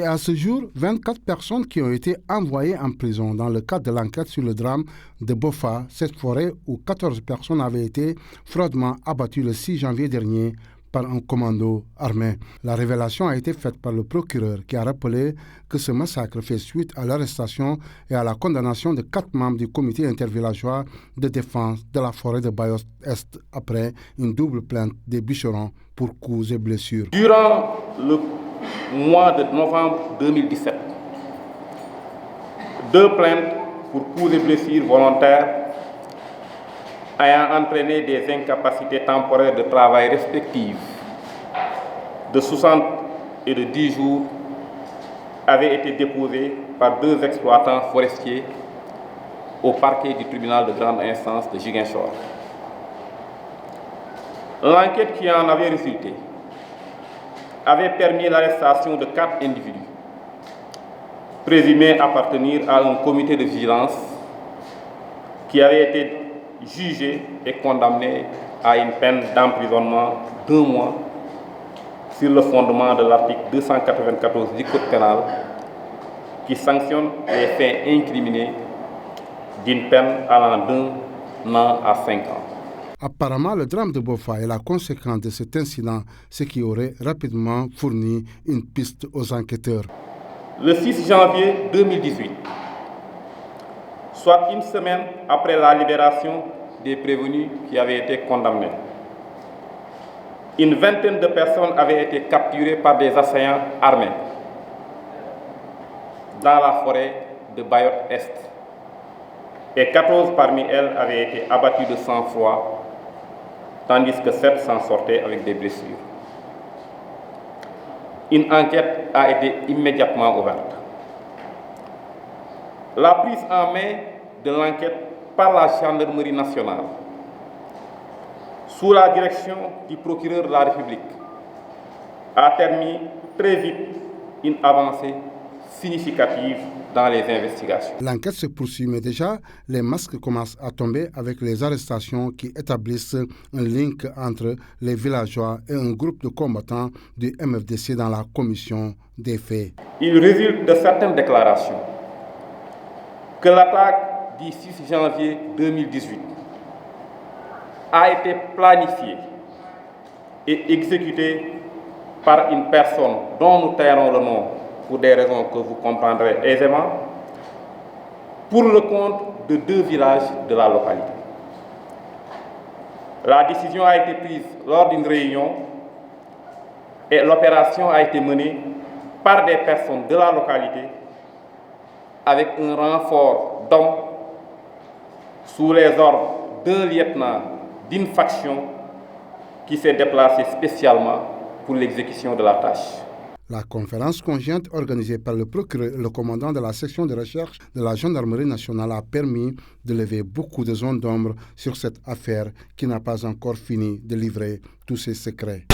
à ce jour, 24 personnes qui ont été envoyées en prison dans le cadre de l'enquête sur le drame de Bofa, cette forêt où 14 personnes avaient été froidement abattues le 6 janvier dernier par un commando armé. La révélation a été faite par le procureur qui a rappelé que ce massacre fait suite à l'arrestation et à la condamnation de 4 membres du comité intervillageois de défense de la forêt de Bayos-Est après une double plainte des bûcherons pour coups et blessures. Durant le mois de novembre 2017, 2 plaintes pour coups et blessures volontaires ayant entraîné des incapacités temporaires de travail respectives de 60 et de 10 jours avaient été déposées par 2 exploitants forestiers au parquet du tribunal de grande instance de Ziguinchor. L'enquête qui en avait résulté avait permis l'arrestation de 4 individus présumés appartenir à un comité de vigilance qui avait été jugé et condamné à une peine d'emprisonnement d'1 mois sur le fondement de l'article 294 du Code pénal qui sanctionne les faits incriminés d'une peine allant d'1 an à 5 ans. Apparemment, le drame de Bofa est la conséquence de cet incident, ce qui aurait rapidement fourni une piste aux enquêteurs. Le 6 janvier 2018, soit une semaine après la libération des prévenus qui avaient été condamnés, une vingtaine de personnes avaient été capturées par des assaillants armés dans la forêt de Bayot-Est et 14 parmi elles avaient été abattues de sang-froid, tandis que 7 s'en sortaient avec des blessures. Une enquête a été immédiatement ouverte. La prise en main de l'enquête par la gendarmerie nationale, sous la direction du procureur de la République, a permis très vite une avancée significative dans les investigations. L'enquête se poursuit, mais déjà, les masques commencent à tomber avec les arrestations qui établissent un link entre les villageois et un groupe de combattants du MFDC dans la commission des faits. Il résulte de certaines déclarations que l'attaque du 6 janvier 2018 a été planifiée et exécutée par une personne dont nous tairons le nom pour des raisons que vous comprendrez aisément, pour le compte de 2 villages de la localité. La décision a été prise lors d'une réunion et l'opération a été menée par des personnes de la localité avec un renfort d'hommes sous les ordres d'un lieutenant d'une faction qui s'est déplacé spécialement pour l'exécution de la tâche. La conférence conjointe organisée par le procureur et le commandant de la section de recherche de la gendarmerie nationale a permis de lever beaucoup de zones d'ombre sur cette affaire qui n'a pas encore fini de livrer tous ses secrets.